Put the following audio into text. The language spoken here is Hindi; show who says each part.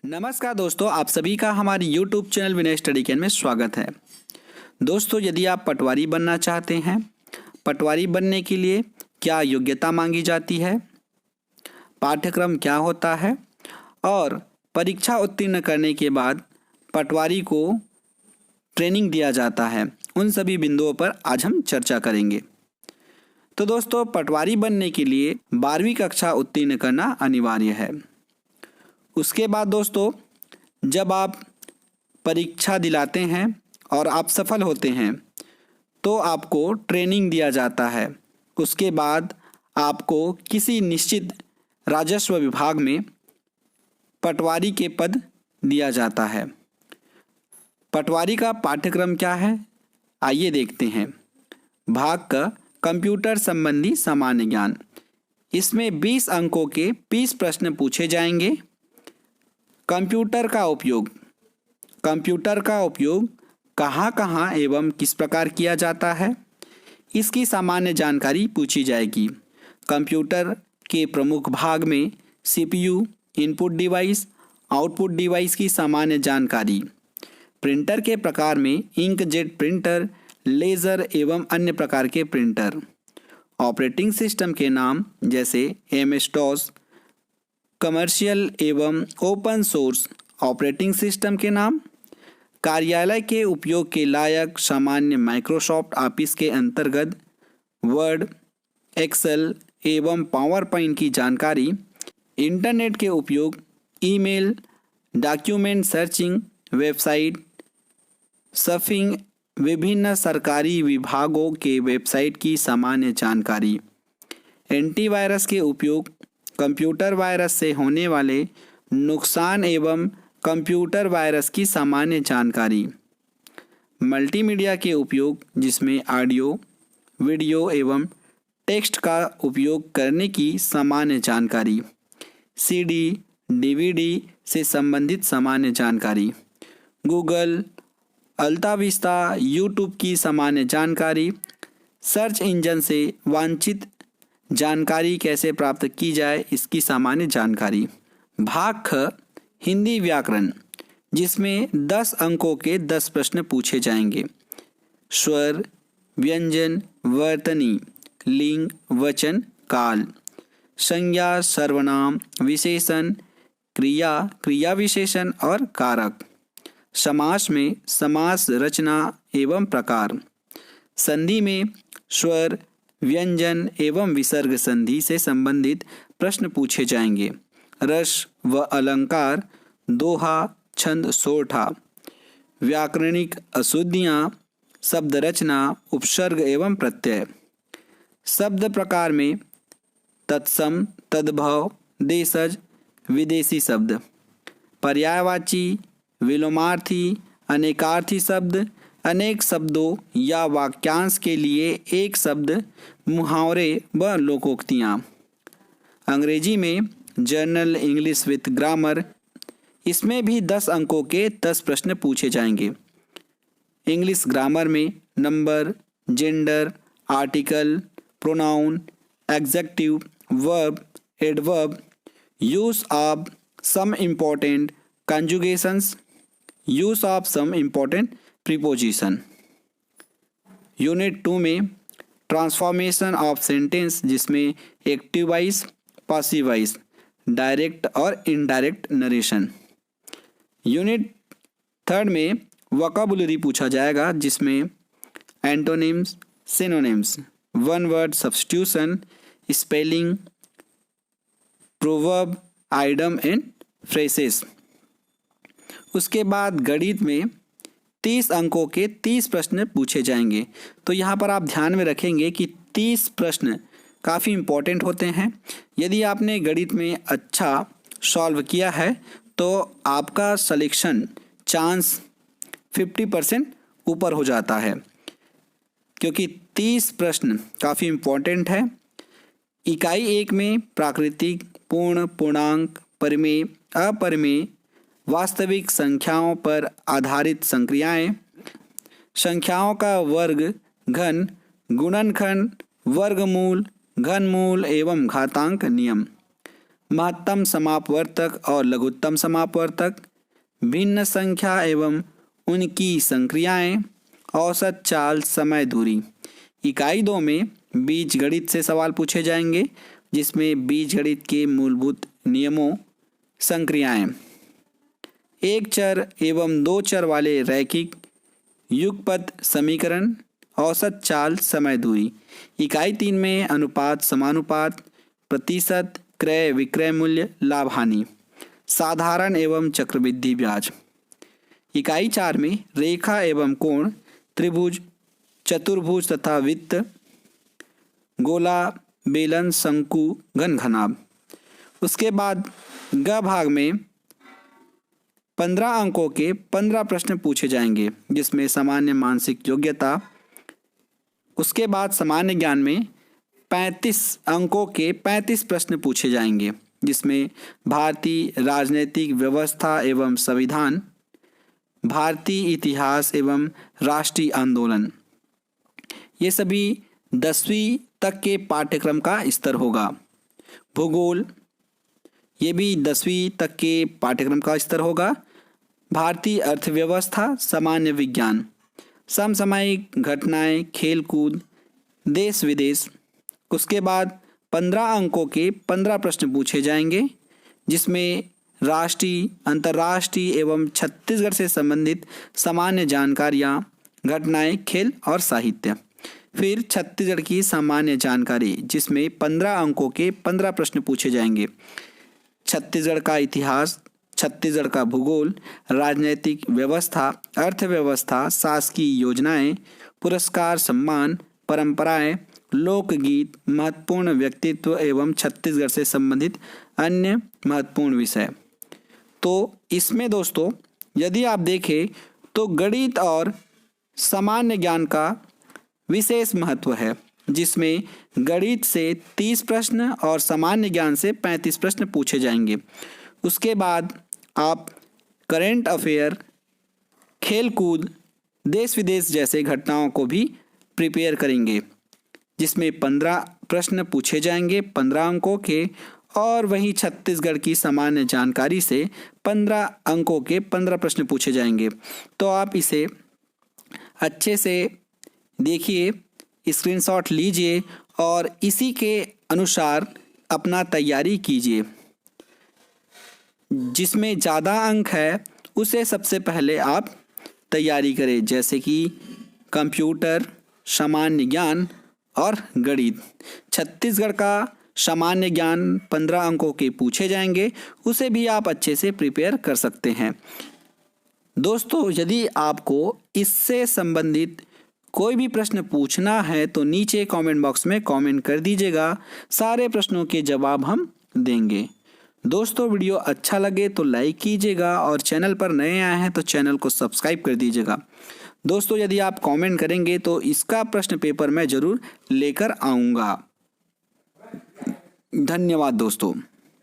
Speaker 1: नमस्कार दोस्तों, आप सभी का हमारे YouTube channel Vinay study can में स्वागत है। दोस्तों, यदि आप पटवारी बनना चाहते हैं, पटवारी बनने के लिए क्या योग्यता मांगी जाती है, पाठ्यक्रम क्या होता है और परीक्षा उत्तीर्ण करने के बाद पटवारी को ट्रेनिंग दिया जाता है, उन सभी बिंदुओं पर आज हम चर्चा करेंगे। तो दोस्तों, पटवारी बनने के लिए 12वीं कक्षा उत्तीर्ण करना अनिवार्य है। उसके बाद दोस्तों, जब आप परीक्षा दिलाते हैं और आप सफल होते हैं तो आपको ट्रेनिंग दिया जाता है। उसके बाद आपको किसी निश्चित राजस्व विभाग में पटवारी के पद दिया जाता है। पटवारी का पाठ्यक्रम क्या है, आइए देखते हैं। भाग का कंप्यूटर संबंधी सामान्य ज्ञान, इसमें 20 अंकों के 20 प्रश्न पूछे जाएंगे। कंप्यूटर का उपयोग कहाँ कहाँ एवं किस प्रकार किया जाता है, इसकी सामान्य जानकारी पूछी जाएगी। कंप्यूटर के प्रमुख भाग में CPU, input device, output device की सामान्य जानकारी। प्रिंटर के प्रकार में इंकजेट प्रिंटर, लेज़र एवं अन्य प्रकार के प्रिंटर। ऑपरेटिंग सिस्टम के नाम जैसे MS-DOS, कमर्शियल एवं ओपन सोर्स ऑपरेटिंग सिस्टम के नाम। कार्यालय के उपयोग के लायक सामान्य माइक्रोसॉफ्ट ऑफिस के अंतर्गत वर्ड, एक्सेल एवं पावर पॉइंट की जानकारी। इंटरनेट के उपयोग, email, document searching, website surfing, विभिन्न सरकारी विभागों के वेबसाइट की सामान्य जानकारी। एंटीवायरस के उपयोग, कंप्यूटर वायरस से होने वाले नुकसान एवं कंप्यूटर वायरस की सामान्य जानकारी। मल्टीमीडिया के उपयोग, जिसमें ऑडियो, वीडियो एवं टेक्स्ट का उपयोग करने की सामान्य जानकारी। CD, DVD से संबंधित सामान्य जानकारी। गूगल, अल्ताविस्ता, यूट्यूब की सामान्य जानकारी। सर्च इंजन से वांछित जानकारी कैसे प्राप्त की जाए, इसकी सामान्य जानकारी। भाग ख हिंदी व्याकरण, जिसमें 10 अंकों के 10 प्रश्न पूछे जाएंगे। स्वर, व्यंजन, वर्तनी, लिंग, वचन, काल, संज्ञा, सर्वनाम, विशेषण, क्रिया, क्रिया विशेषण और कारक। समास में समास रचना एवं प्रकार। संधि में स्वर, व्यंजन एवं विसर्ग संधि से संबंधित प्रश्न पूछे जाएंगे। रस व अलंकार, दोहा, छंद, सोरठा। व्याकरणिक अशुद्धियाँ, शब्द रचना, उपसर्ग एवं प्रत्यय। शब्द प्रकार में तत्सम, तद्भव, देशज, विदेशी शब्द। पर्यायवाची, विलोमार्थी, अनेकार्थी शब्द, अनेक शब्दों या वाक्यांश के लिए एक शब्द, मुहावरे व लोकोक्तियाँ। अंग्रेजी में जर्नल इंग्लिश विथ ग्रामर, इसमें भी 10 अंकों के 10 प्रश्न पूछे जाएंगे। इंग्लिश ग्रामर में number, gender, article, pronoun, adjective, verb, adverb, use of some important conjugations, use of some important preposition. Unit 2 में ट्रांसफॉर्मेशन ऑफ सेंटेंस, जिसमें active voice, passive voice, direct और इनडायरेक्ट नरेशन। यूनिट 3 में वोकैबुलरी पूछा जाएगा, जिसमें antonyms, synonyms, one word substitution, spelling, proverb, idiom and phrases. उसके बाद गणित में 30 अंकों के 30 प्रश्न पूछे जाएंगे। तो यहाँ पर आप ध्यान में रखेंगे कि 30 प्रश्न काफ़ी इम्पोर्टेंट होते हैं। यदि आपने गणित में अच्छा सॉल्व किया है तो आपका सिलेक्शन चांस 50% ऊपर हो जाता है, क्योंकि 30 प्रश्न काफ़ी इम्पोर्टेंट है। इकाई 1 में प्राकृतिक, पूर्ण, पूर्णांक, परिमेय, अपरिमेय, वास्तविक संख्याओं पर आधारित संक्रियाएं, संख्याओं का वर्ग, घन, गुणनखंड, वर्गमूल, घनमूल एवं घातांक नियम। महत्तम समापवर्तक और लघुत्तम समापवर्तक, भिन्न संख्या एवं उनकी संक्रियाएं, औसत चाल, समय, दूरी। इकाई 2 में बीजगणित से सवाल पूछे जाएंगे, जिसमें बीजगणित के मूलभूत नियमों, संक्रियाएं, एक चर एवं दो चर वाले रैखिक युगपत समीकरण, औसत चाल, समय, दूरी। इकाई 3 में अनुपात, समानुपात, प्रतिशत, क्रय विक्रय मूल्य, लाभ हानि, साधारण एवं चक्रवृद्धि ब्याज। इकाई 4 में रेखा एवं कोण, त्रिभुज, चतुर्भुज तथा वृत्त, गोला, बेलन, शंकु, घन घनाभ। उसके बाद ग भाग में 15 अंकों के 15 प्रश्न पूछे जाएंगे, जिसमें सामान्य मानसिक योग्यता। उसके बाद सामान्य ज्ञान में 35 अंकों के 35 प्रश्न पूछे जाएंगे, जिसमें भारतीय राजनीतिक व्यवस्था एवं संविधान, भारतीय इतिहास एवं राष्ट्रीय आंदोलन। ये सभी 10वीं तक के पाठ्यक्रम का स्तर होगा। भूगोल, ये भी 10वीं तक के पाठ्यक्रम का स्तर होगा। भारतीय अर्थव्यवस्था, सामान्य विज्ञान, समसामयिक घटनाएं, खेलकूद, देश विदेश। उसके बाद 15 अंकों के 15 प्रश्न पूछे जाएंगे, जिसमें राष्ट्रीय, अंतर्राष्ट्रीय एवं छत्तीसगढ़ से संबंधित सामान्य जानकारियाँ, घटनाएं, खेल और साहित्य। फिर छत्तीसगढ़ की सामान्य जानकारी, जिसमें 15 अंकों के 15 प्रश्न पूछे जाएंगे। छत्तीसगढ़ का इतिहास, छत्तीसगढ़ का भूगोल, राजनीतिक व्यवस्था, अर्थव्यवस्था, शासकीय योजनाएं, पुरस्कार, सम्मान, परंपराएं, लोकगीत, महत्वपूर्ण व्यक्तित्व एवं छत्तीसगढ़ से संबंधित अन्य महत्वपूर्ण विषय। तो इसमें दोस्तों यदि आप देखें तो गणित और सामान्य ज्ञान का विशेष महत्व है, जिसमें गणित से 30 प्रश्न और सामान्य ज्ञान से 35 प्रश्न पूछे जाएंगे। उसके बाद आप करेंट अफेयर, खेलकूद, देश विदेश जैसे घटनाओं को भी प्रिपेयर करेंगे, जिसमें 15 प्रश्न पूछे जाएंगे 15 अंकों के, और वहीं छत्तीसगढ़ की सामान्य जानकारी से 15 अंकों के 15 प्रश्न पूछे जाएंगे। तो आप इसे अच्छे से देखिए, स्क्रीनशॉट लीजिए और इसी के अनुसार अपना तैयारी कीजिए। जिसमें ज़्यादा अंक है उसे सबसे पहले आप तैयारी करें, जैसे कि कंप्यूटर, सामान्य ज्ञान और गणित। छत्तीसगढ़ का सामान्य ज्ञान 15 अंकों के पूछे जाएंगे, उसे भी आप अच्छे से प्रिपेयर कर सकते हैं। दोस्तों यदि आपको इससे संबंधित कोई भी प्रश्न पूछना है तो नीचे कमेंट बॉक्स में कमेंट कर दीजिएगा, सारे प्रश्नों के जवाब हम देंगे। दोस्तों वीडियो अच्छा लगे तो लाइक कीजिएगा और चैनल पर नए आए हैं तो चैनल को सब्सक्राइब कर दीजिएगा। दोस्तों यदि आप कमेंट करेंगे तो इसका प्रश्न पेपर मैं ज़रूर लेकर आऊँगा। धन्यवाद दोस्तों।